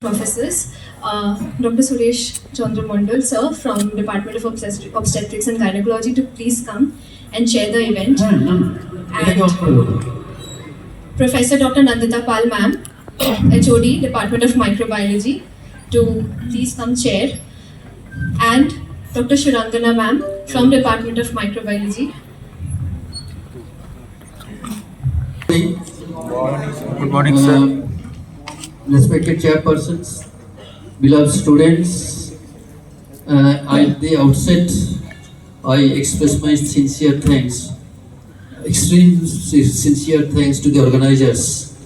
Professors, Dr. Suresh Chandra Mandal, sir, from Department of Obstetrics and Gynecology, to please come and chair the event. And Professor Dr. Nandita Pal, ma'am, HOD, Department of Microbiology, to please come chair. And Dr. Shurangana, ma'am, from Department of Microbiology. Good morning, sir. Respected chairpersons, beloved students, at the outset, I express my sincere thanks, extreme sincere thanks to the organizers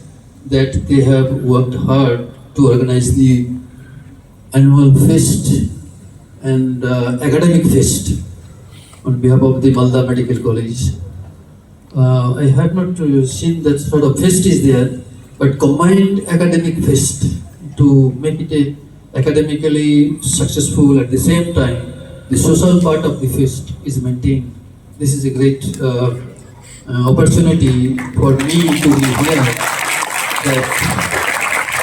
that they have worked hard to organize the annual fest and academic fest on behalf of the Malda Medical College. I have not seen that sort of fest is there, but combined academic fest to make it a academically successful. At the same time, the social part of the fest is maintained. This is a great opportunity for me to be here,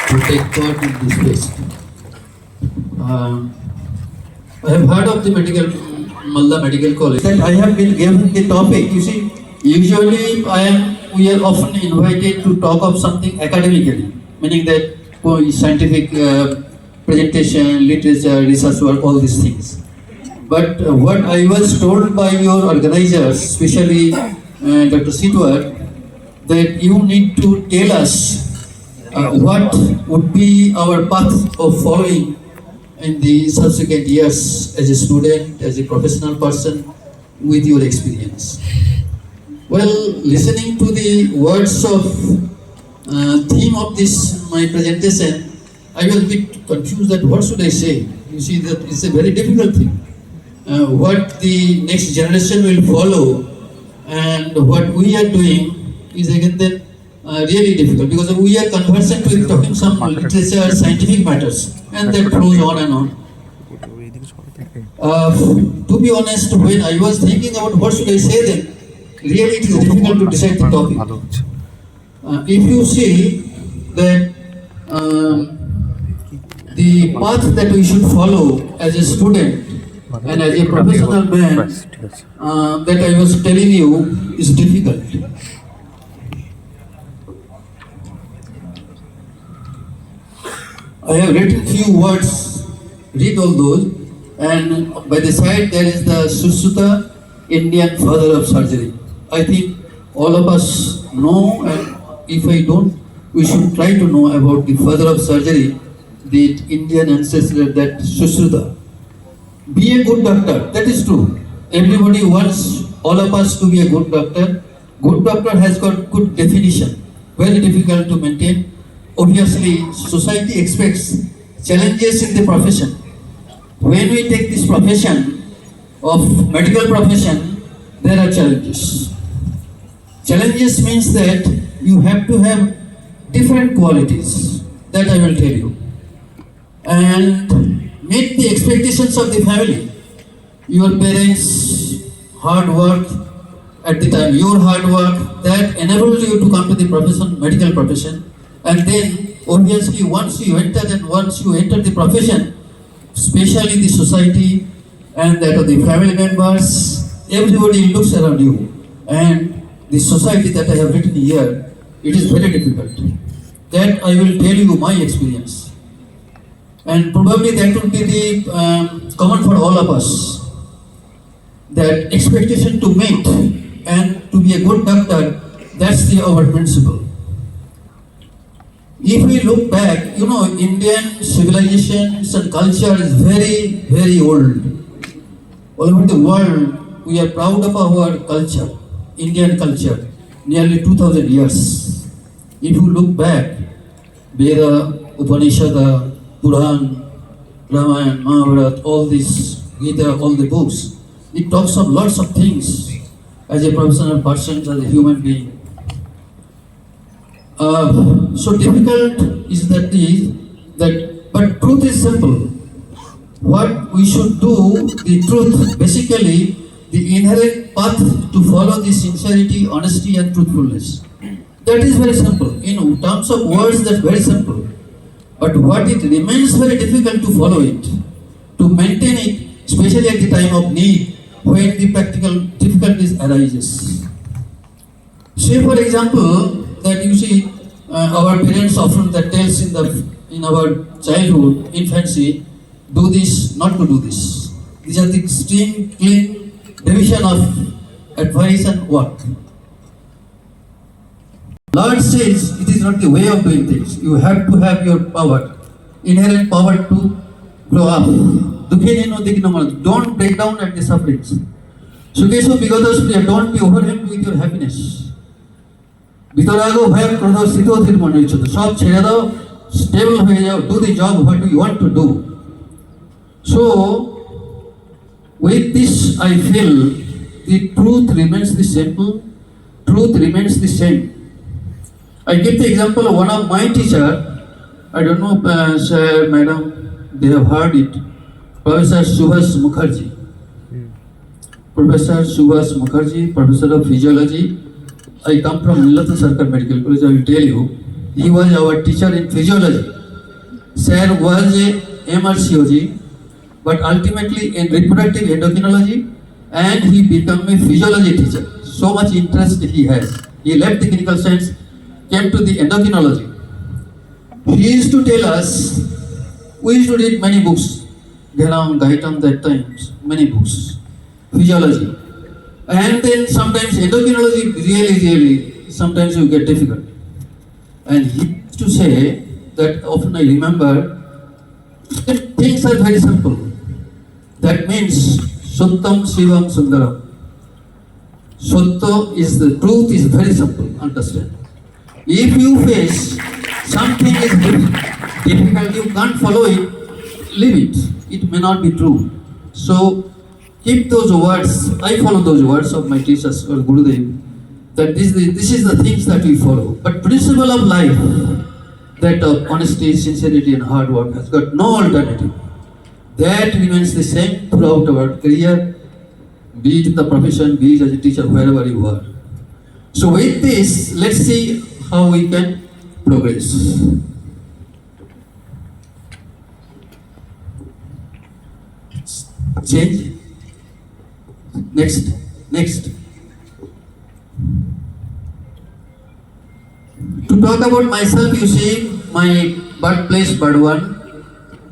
to take part in this fest. I have heard of the Malda Medical College, that I have been given the topic. You see, usually we are often invited to talk of something academically, meaning that scientific presentation, literature, research work, all these things. But what I was told by your organizers, especially Dr. Sidwar, that you need to tell us what would be our path of following in the subsequent years as a student, as a professional person, with your experience. Well, listening to the words of theme of this my presentation, I was a bit confused that what should I say. You see, that it's a very difficult thing. What the next generation will follow and what we are doing is again then really difficult, because we are conversant with talking some literature, scientific matters, and that flows on and on. To be honest, when I was thinking about what should I say then, really it is difficult to decide the topic. If you see that the path that we should follow as a student and as a professional man that I was telling you is difficult. I have written few words, read all those, and by the side there is the Sushruta, Indian father of surgery. I think all of us know, and if I don't, we should try to know about the father of surgery, the Indian ancestor, that Sushruta. Be a good doctor, that is true. Everybody wants all of us to be a good doctor. Good doctor has got good definition, very difficult to maintain. Obviously, society expects challenges in the profession. When we take this profession of medical profession, there are challenges. Challenges means that you have to have different qualities, that I will tell you, and meet the expectations of the family. Your parents' hard work at the time, your hard work that enabled you to come to the profession, medical profession, and then obviously once you enter the profession, especially the society and that of the family members, everybody looks around you, and the society that I have written here, it is very difficult. That I will tell you my experience, and probably that will be the common for all of us. That expectation to meet and to be a good doctor, that's our principle. If we look back, Indian civilizations and culture is very, very old. All over the world, we are proud of our culture, Indian culture, nearly 2000 years. If you look back, Veda, Upanishad, Puran, Ramayana, Mahabharata, all this, Gita, all the books, it talks of lots of things as a professional person, as a human being. So difficult is that, but truth is simple. What we should do, the truth, basically, the inherent path to follow the sincerity, honesty, and truthfulness. That is very simple. In terms of words, that's very simple. But what it remains very difficult to follow it, to maintain it, especially at the time of need, when the practical difficulties arises. Say for example, that you see our parents often that tells in our childhood, infancy, do this, not to do this. These are the extreme clean division of advice and work. Lord says it is not the way of doing things. You have to have your power, inherent power to grow up. Don't break down at the sufferings. Sukeshu Bigodas, don't be overwhelmed with your happiness. Bitorago bhaya krodho sito thir mone ichhoto. Sob chhede dao, stable hoye jao, do the job what you want to do. So, with this I feel the truth remains the simple, truth remains the same. I give the example of one of my teacher, I don't know, sir, madam, they have heard it, Professor Subhas Mukherjee. Professor Subhas Mukherjee, Professor of Physiology. I come from Nilatan Sarkar Medical College, I will tell you, he was our teacher in Physiology. Sir was a MRCOG, but ultimately in reproductive endocrinology, and he became a physiology teacher. So much interest he has. He left the clinical science, came to the endocrinology. He used to tell us, we used to read many books, Ghanam, Gaitam that times, many books, physiology. And then sometimes endocrinology really, sometimes you get difficult. And he used to say that often I remember, things are very simple. That means Suttam Shivam Sundaram. Sutta is the truth is very simple, understand. If you face something is difficult, you can't follow it, leave it. It may not be true. So keep those words. I follow those words of my teachers or Gurudev. That this is the things that we follow. But principle of life, that of honesty, sincerity, and hard work has got no alternative. That remains the same throughout our career, be it in the profession, be it as a teacher, wherever you are. So with this, let's see how we can progress. Change. Next. To talk about myself, you see, my birthplace Burdwan,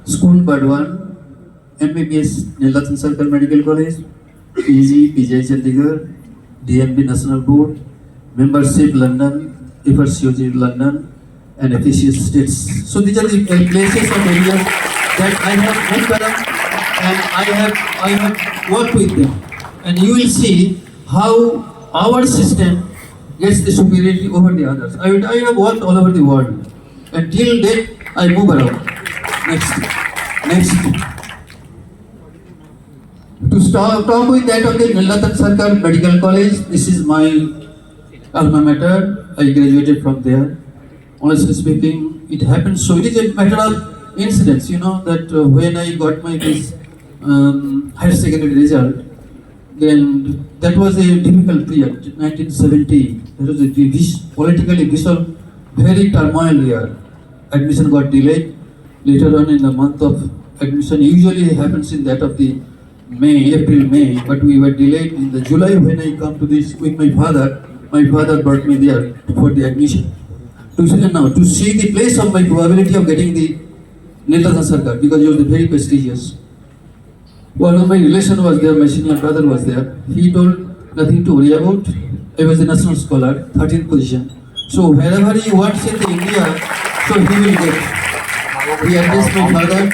school Burdwan, MBBS Nilatan Sarkar Medical College, PG, PGI Chandigarh, DMB National Board, membership London, FRCOG London, and FCS states. So these are the places of areas that I have moved around and I have worked with them. And you will see how our system gets the superiority over the others. I have worked all over the world. And till then, I move around. Next. To talk with that of the Nilatan Sarkar Medical College, this is my alma mater. I graduated from there. Honestly speaking, it happened. So it is a matter of incidents, that when I got my higher secondary result, then that was a difficult period, 1970. That was a politically visual, very turmoil year. Admission got delayed. Later on in the month of admission, usually happens in that of the April, May, but we were delayed in the July when I come to this with my father. My father brought me there for the admission. To see the place of my probability of getting the Nilatan Sarkar, because it was very prestigious. One of my relations was there, my senior brother was there. He told nothing to worry about. I was a national scholar, 13th position. So wherever he wants in India, so he will get. He addressed my father,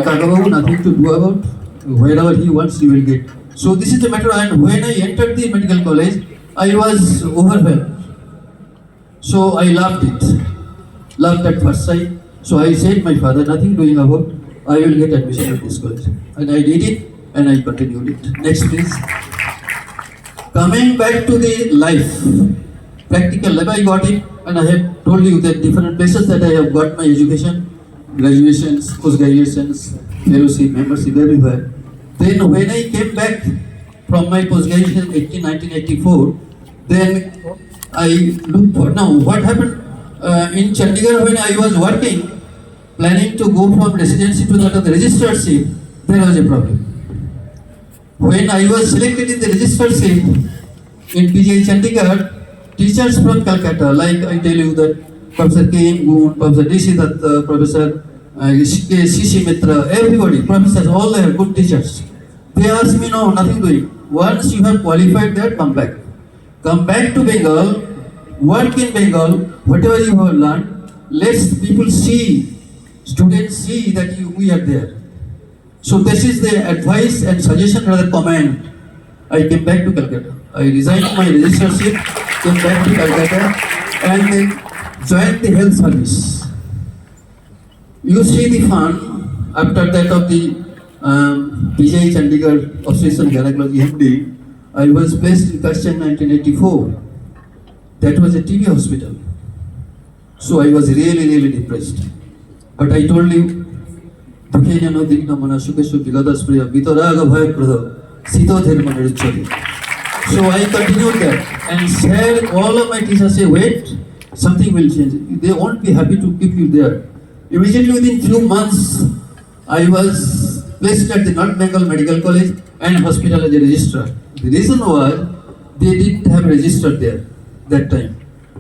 Kakababu, nothing to do about. Wherever he wants, he will get. So this is the matter. And when I entered the medical college, I was overwhelmed. So I loved it. Loved at first sight. So I said, my father, nothing doing about. I will get admission at this college. And I did it and I continued it. Next please. Coming back to the life, practical life, I got it, and I have told you that different places that I have got my education, graduations, post-graduations, LOC, membership, everywhere. Then when I came back from my post-graduation in 1984, then I looked for, now what happened in Chandigarh when I was working, planning to go from residency to that of the registered seat, there was a problem. When I was selected in the registered seat in PGI Chandigarh, teachers from Calcutta, like I tell you that Professor K. M. Goon, Professor D. C. Datta, Professor C. Mitra, everybody, professors, all they are good teachers. They asked me, no, nothing doing. Once you have qualified there, come back. Come back to Bengal, work in Bengal, whatever you have learned, let people see, students see that we are there. So this is the advice and suggestion rather comment. I came back to Calcutta. I resigned my registered seat, came back to Calcutta and then joined the health service. You see the fun after that of the PGI Chandigarh Obstetrics and Gynecology MD. I was placed in Kashcha in 1984. That was a TB hospital. So I was really depressed. But I told you, so I continued that and said, all of my teachers say, wait, something will change. They won't be happy to keep you there. Immediately within few months, I was placed at the North Bengal Medical College and hospital as a registrar. The reason was, they didn't have registered there that time.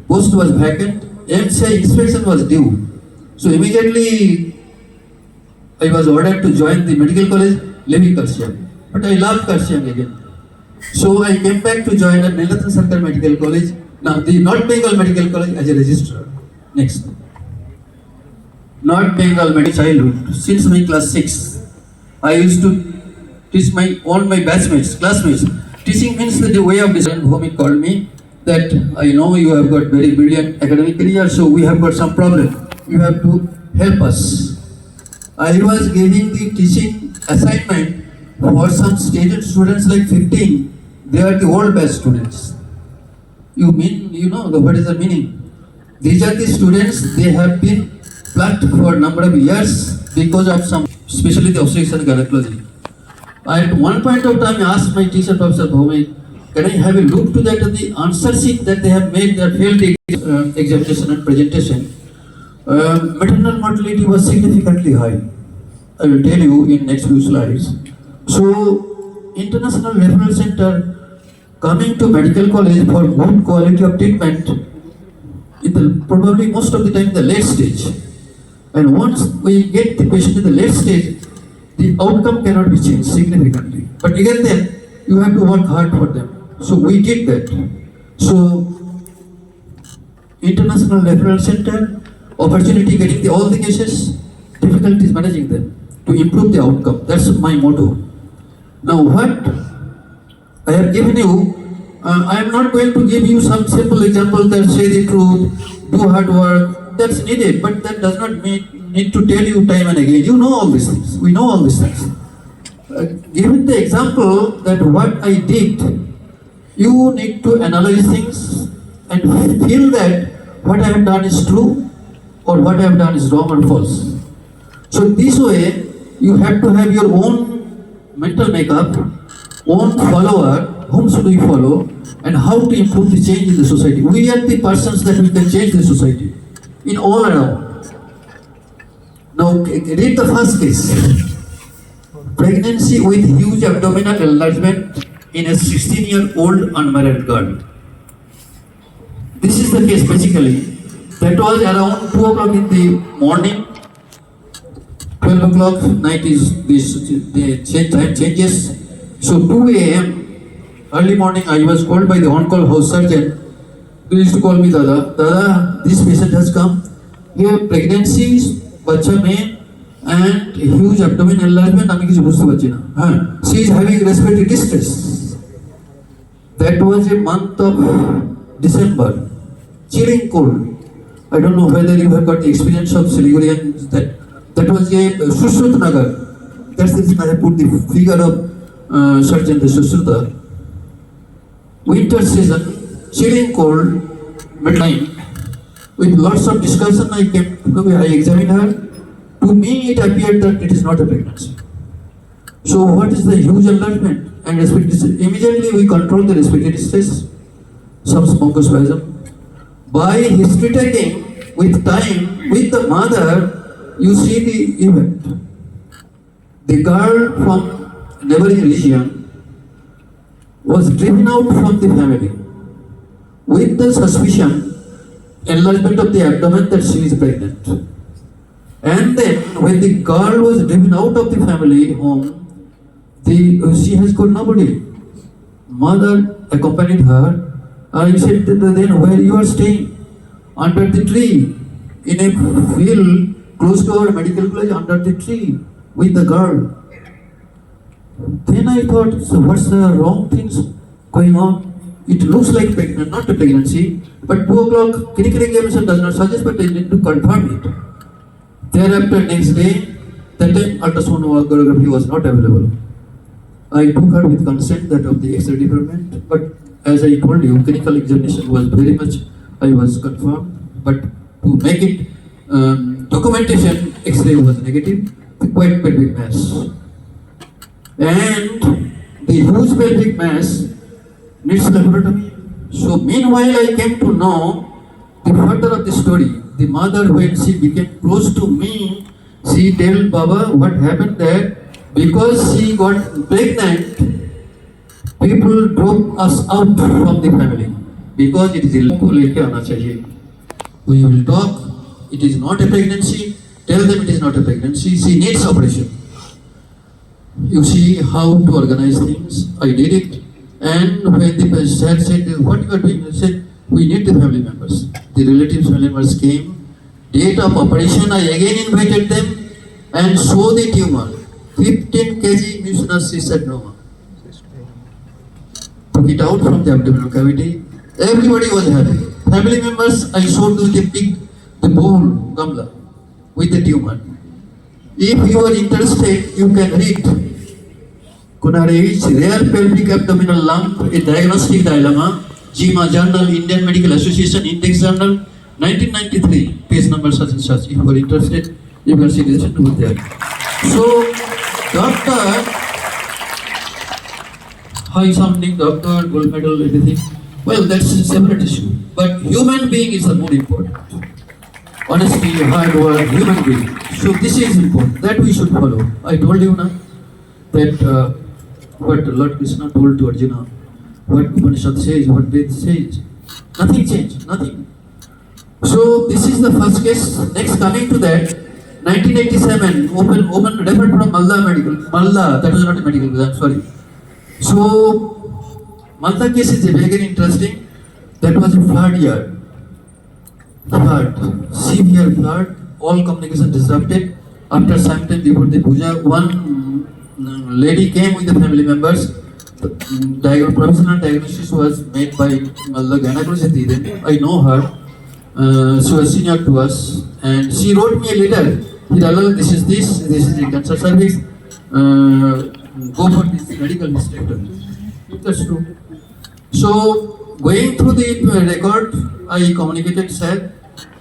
Post was vacant, MCI inspection was due. So immediately, I was ordered to join the medical college, leaving Karsiang. But I loved Karsiang again. So I came back to join at Nilatan Sarkar Medical College, now the North Bengal Medical College as a registrar. Next. North Bengal Medical Childhood. Since my class 6, I used to teach all my batchmates, classmates. Teaching means the way of design. Whom called me that I know you have got very brilliant academic career, so we have got some problem. You have to help us. I was giving the teaching assignment for some stated students like 15. They are the old batch students. You know what is the meaning? These are the students, they have been plucked for a number of years because of some, especially the obstetrics and gynecology. At one point of time, I asked my teacher, Professor Bhome, can I have a look to that the answer sheet that they have made, their failed examination and presentation. Maternal mortality was significantly high. I will tell you in next few slides. So, International Referral Center coming to medical college for good quality of treatment in the probably most of the time the late stage. And once we get the patient in the late stage, the outcome cannot be changed significantly. But again then, you have to work hard for them. So we did that. So, International Referral Center, opportunity getting all the cases, difficulties managing them to improve the outcome. That's my motto. Now what I have given you, I am not going to give you some simple example that say the truth, do hard work. That's needed, but that does not need to tell you time and again. You know all these things. We know all these things. Given the example that what I did, you need to analyze things and feel that what I have done is true or what I have done is wrong or false. So this way, you have to have your own mental makeup, own follower, whom should we follow, and how to improve the change in the society. We are the persons that we can change the society in all around. Now, read the first case. Pregnancy with huge abdominal enlargement in a 16-year-old unmarried girl. This is the case basically. That was around 2 o'clock in the morning. 12 o'clock night is the time changes. So 2 a.m. early morning I was called by the on-call house surgeon. He used to call me Dada, this patient has come. Here pregnancy, bacha mein, and huge abdominal enlargement. She is having respiratory distress. That was a month of December. Chilling cold. I don't know whether you have got the experience of Siliguri. That was a Sushrut Nagar. That's the reason I have put the figure of Surgeon the Sushruta. Winter season, chilling cold, midnight. With lots of discussion, I examined her. To me, it appeared that it is not a pregnancy. So, what is the huge enlargement and respiratory distress? Immediately, we control the respiratory distress, some bronchospasm. By history taking with time with the mother, you see the event. The girl from neighboring region was driven out from the family with the suspicion, enlargement of the abdomen that she is pregnant. And then when the girl was driven out of the family home, she has got nobody. Mother accompanied her and said, then where you are staying? Under the tree, in a field close to our medical college, under the tree with the girl. Then I thought, so what's the wrong things going on? It looks like pregnant, not a pregnancy, but 2 o'clock clinical examination does not suggest, but they need to confirm it. Thereafter, next day, that time ultrasonography was not available. I took her with consent that of the X-ray department, but as I told you, clinical examination was very much, I was confirmed, but to make it documentation, X-ray was negative, quite pelvic mass. And the huge pelvic mass needs laparotomy. So meanwhile, I came to know the further of the story. The mother, when she became close to me, she told Baba what happened there. Because she got pregnant, people drove us out from the family. Because it is illegal. We will talk. It is not a pregnancy. Tell them it is not a pregnancy. She needs operation. You see how to organize things. I did it. And when the patient said, what you are doing? I said, we need the family members. The relatives, family members came. Date of operation, I again invited them and saw the tumor. 15 kg mucinous cystadenoma. Took it out from the abdominal cavity. Everybody was happy. Family members, I showed with the bowl, gamla, with the tumor. If you are interested, you can read Konar Rare Pelvic Abdominal Lump, a Diagnostic Dilemma, JIMA Journal, Indian Medical Association, Index Journal, 1993, page number such and such. If you are interested, you can see this over there. So, doctor, high sounding doctor, gold medal, everything. Well, that's a separate issue. But human being is the more important. Honesty, hard work, human being. So this is important. That we should follow. I told you now that what Lord Krishna told to Arjuna, what Upanishad says, what Ved says. Nothing changed, nothing. So this is the first case. Next, coming to that, 1987, open referred from Malda that was not a medical exam, sorry. So, Malda case is very interesting. That was a flood year. Flood, severe flood, all communication disrupted. After some time before the puja, one lady came with the family members. The provisional diagnosis was made by Malda gynecologist. Then I know her. She was senior to us, and she wrote me a letter. Hiralal, this is the cancer service. Go for this medical hysterectomy. That's true. So, going through the record, I communicated sir.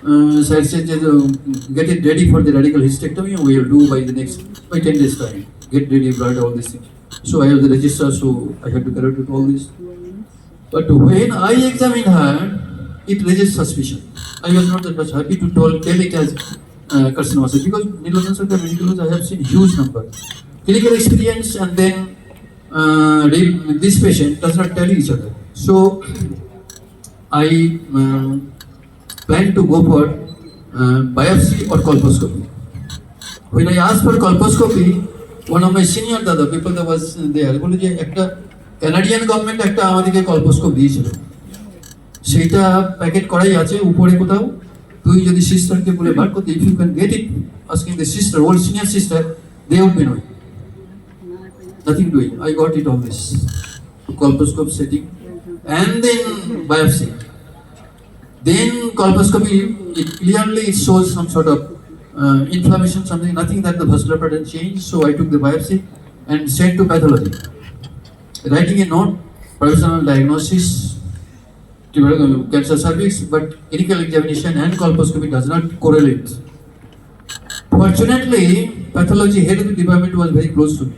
Sir said, get it ready for the radical hysterectomy. We will do by 10 days time. Get ready, blood, all these things. So I have the register, so I have to correct it all this. But when I examined her, it raises suspicion. I was not that much happy to tell it as carcinoma because Nilojan Sarkar medical I have seen huge number. Clinical experience and then this patient does not tell each other. So I plan to go for biopsy or colposcopy. When I asked for colposcopy, one of my senior dada people that was there, বলে যে একটা Canadian government একটা আমাদেরকে colposcope দিয়েছিল। সেটা packet করাই আছে উপরে কোথাও তুই যদি সিস্টারকে বলে বার করতে if you can get it asking the sister old senior sister they would be knowing nothing doing I got it all this colposcope setting and then biopsy then colposcopy it clearly shows some sort of inflammation something nothing that the vascular pattern changed so I took the biopsy and sent to pathology writing a note provisional diagnosis cancer cervix, but clinical examination and colposcopy does not correlate. Fortunately, pathology head of the department was very close to me.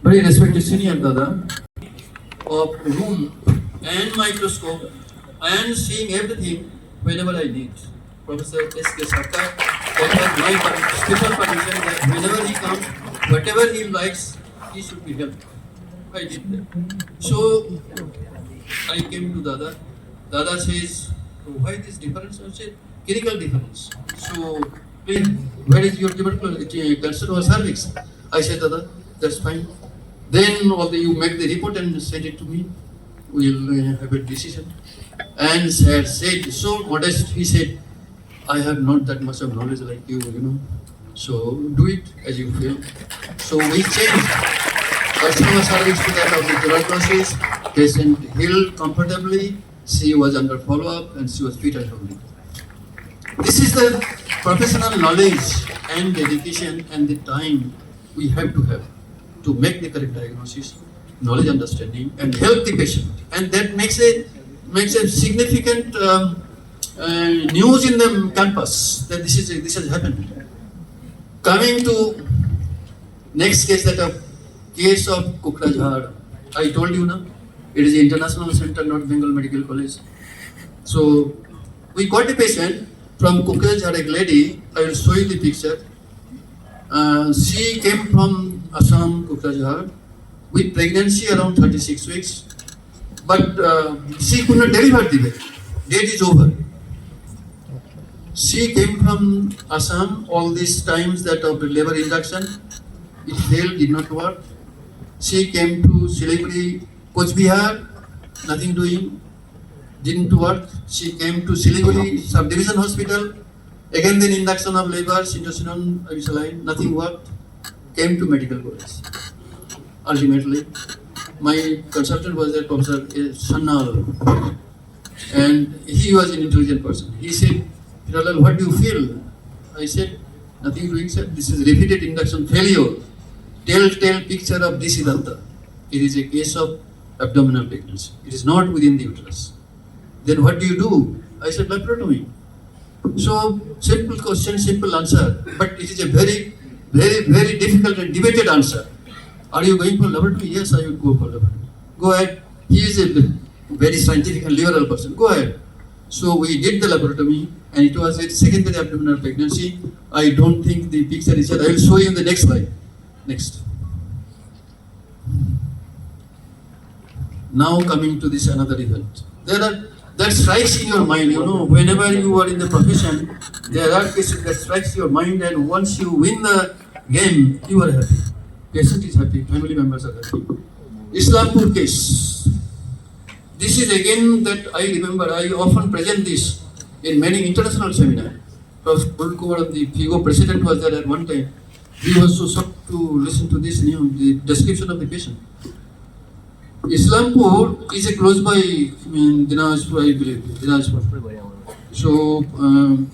Very respected senior dada of room and microscope and seeing everything whenever I need. Professor S.K. Sarkar, that was my special permission that whenever he comes, whatever he likes, he should be helped. I did that. So I came to Dada. Dada says, why this difference? I said, clinical difference. So, please, where is your tuberculosis cancer or cervix? I said, Dada, that's fine. Then you make the report and send it to me. We'll have a decision. And said, so modest, he said, I have not that much of knowledge like you, So do it as you feel. So we changed customer service to that of the tuberculosis. Patient healed comfortably. She was under follow-up and she was fit and healthy. This is the professional knowledge and dedication and the time we have to make the correct diagnosis, knowledge, understanding, and help the patient. And that makes a significant news in the campus that this has happened. Coming to next case, that a case of Kokrajhar. I told you now, it is the International Center, not Bengal Medical College. So we got a patient from Kokrajhar, a lady. I will show you the picture. She came from Assam, Kokrajhar, with pregnancy around 36 weeks, but she could not deliver the baby. Date is over. She came from Assam all these times that of labor induction, it failed, did not work. She came to Siliguri, Coach Bihar, nothing doing, didn't work. She came to Siliguri Subdivision Hospital, again then induction of labor, Sindosinone, Abisaline, nothing worked. Came to medical college. Ultimately, my consultant was a Professor Sannal, and he was an intelligent person. He said, Hiralal, what do you feel? I said, nothing doing, sir. This is repeated induction failure. Telltale picture of Disidanta. It is a case of abdominal pregnancy. It is not within the uterus. Then what do you do? I said, laparotomy. So, simple question, simple answer. But it is a very, very, very difficult and debated answer. Are you going for laboratory? Yes, I would go for laboratory. Go ahead. He is a very scientific and liberal person. Go ahead. So we did the laparotomy, and it was a secondary abdominal pregnancy. I don't think the picture is here. I will show you in the next slide. Next. Now coming to this another event. That strikes in your mind, whenever you are in the profession, there are cases that strikes your mind, and once you win the game, you are happy. Patient is happy, family members are happy. Islampur case. This is again that I remember, I often present this in many international seminars. Professor Kumar, the FIGO president, was there at one time. He was so shocked to listen to this the description of the patient. Islampur is a close by Dinajpur, I believe. Dinajpur. So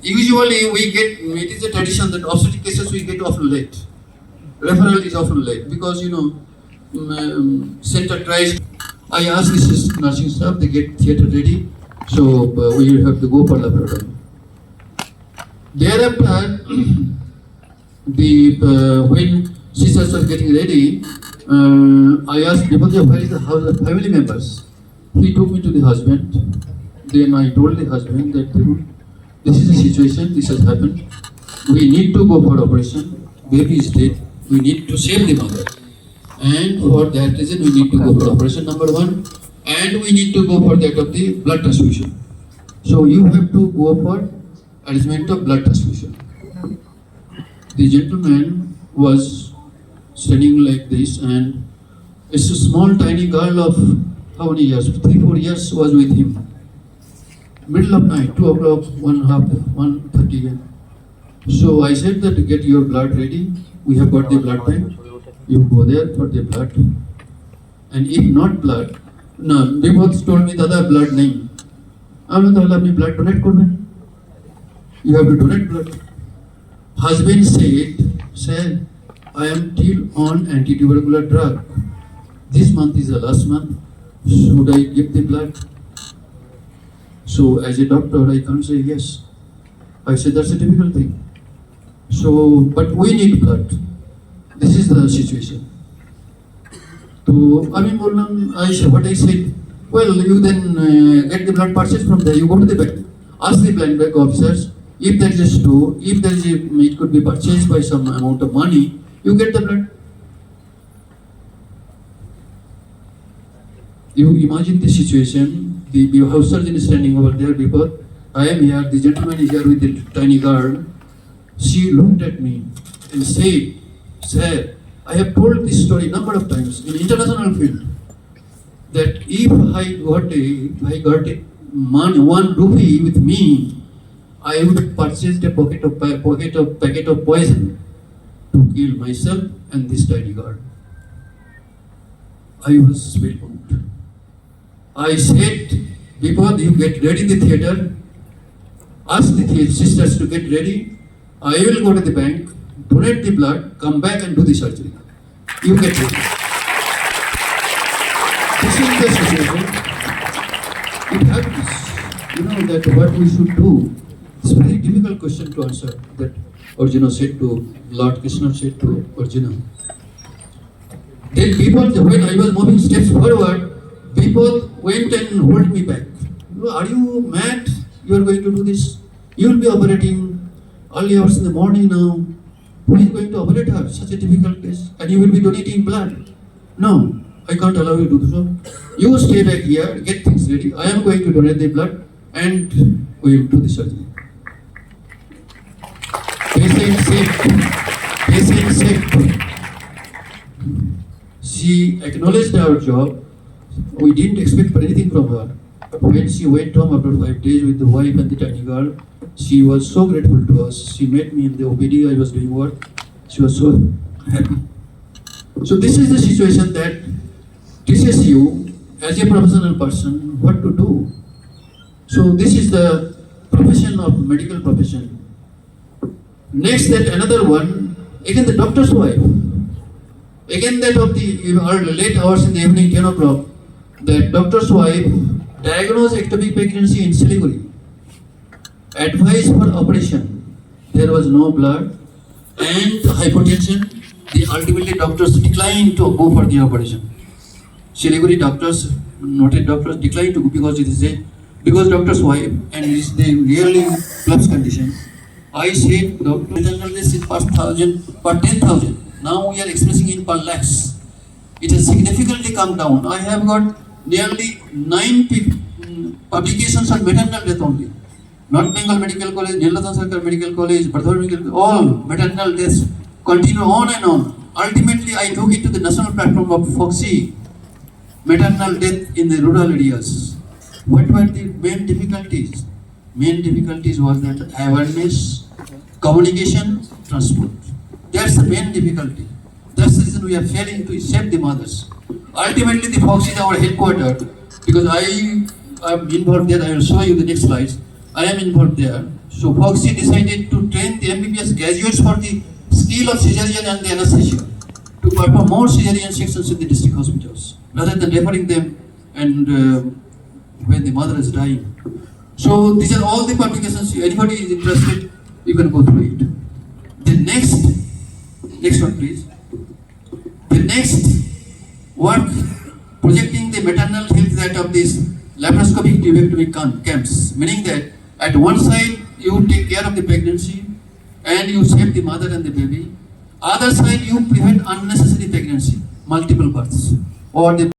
usually we get, it is a tradition that obstetric cases we get often late. Referral is often late because center tries. I ask this nursing staff, they get theatre ready, so we have to go for laboratory. Thereafter, when sisters are getting ready, I asked Deepaja, where is the family members? He took me to the husband. Then I told the husband that this is the situation, this has happened. We need to go for operation. Baby is dead. We need to save the mother. And for that reason, we need to go for operation number 1. And we need to go for that of the blood transfusion. So you have to go for arrangement of blood transfusion. The gentleman was standing like this, and it's a small tiny girl of how many years? 3-4 years was with him. Middle of night, 2 o'clock, 1:30. So I said that get your blood ready. We have got the blood bank. You go there for the blood. And if not blood, no, they both told me that blood nahi. I'm not allowed blood donate korben. You have to donate blood. Husband said, I am still on anti-tubercular drug. This month is the last month. Should I give the blood? So as a doctor, I can't say yes. I said that's a difficult thing. So, but we need blood. This is the situation. So, what I said, well, you then get the blood purchased from there. You go to the bank, ask the blood bank officers, If there is a store, if there is a, it could be purchased by some amount of money, you get the blood. You imagine the situation, the house surgeon is standing over there before, I am here, the gentleman is here with the tiny girl. She looked at me and said, sir, I have told this story number of times in international field, that if I got a money, 1 rupee with me, I would have purchased a packet of poison to kill myself and this tiny girl. I was spellbound. I said, before you get ready the theater, ask the sisters to get ready. I will go to the bank, donate the blood, come back and do the surgery. You get ready. This is the situation. It happens. You know that what we should do. It's a very difficult question to answer. That Arjuna said to Lord Krishna said to Arjuna. Then people, when I was moving steps forward, people went and held me back. Are you mad? You are going to do this? You will be operating early hours in the morning now. Who is going to operate her? Such a difficult case. And you will be donating blood. No, I can't allow you to do so. You stay back here, get things ready. I am going to donate the blood and we will do the surgery. Patient safe. Patient safe. She acknowledged our job. We didn't expect anything from her. But when she went home after 5 days with the wife and the tiny girl, she was so grateful to us. She met me in the OPD, I was doing work. She was so happy. So this is the situation that teaches you as a professional person what to do. So this is the profession of medical profession. Next, that another one, again the doctor's wife. Again that of the late hours in the evening, 10 o'clock, the doctor's wife diagnosed ectopic pregnancy in Siliguri. Advice for operation. There was no blood and hypotension. The ultimately doctors declined to go for the operation. Siliguri doctors, noted doctors declined to go because it is because doctor's wife and it is the really collapse condition. I said, doctor, maternal death is per 10,000. Now we are expressing in per lakhs. It has significantly come down. I have got nearly 9 publications on maternal death only. North Bengal Medical College, Nilatan Sarkar Medical College, Bardhaman Medical College, all maternal deaths continue on and on. Ultimately, I took it to the national platform of Foxy, maternal death in the rural areas. What were the main difficulties? Main difficulties was that awareness, communication, transport. That's the main difficulty. That's the reason we are failing to save the mothers. Ultimately, the Foxy is our headquarters because I am involved there. I will show you the next slides. I am involved there. So Foxy decided to train the MBBS graduates for the skill of cesarean and the anesthesia to perform more cesarean sections in the district hospitals rather than referring them and when the mother is dying. So these are all the publications. Anybody is interested, you can go through it. The next one please. The next work projecting the maternal health that of these laparoscopic tubectomy camps, meaning that at one side you take care of the pregnancy and you save the mother and the baby. Other side you prevent unnecessary pregnancy, multiple births, or the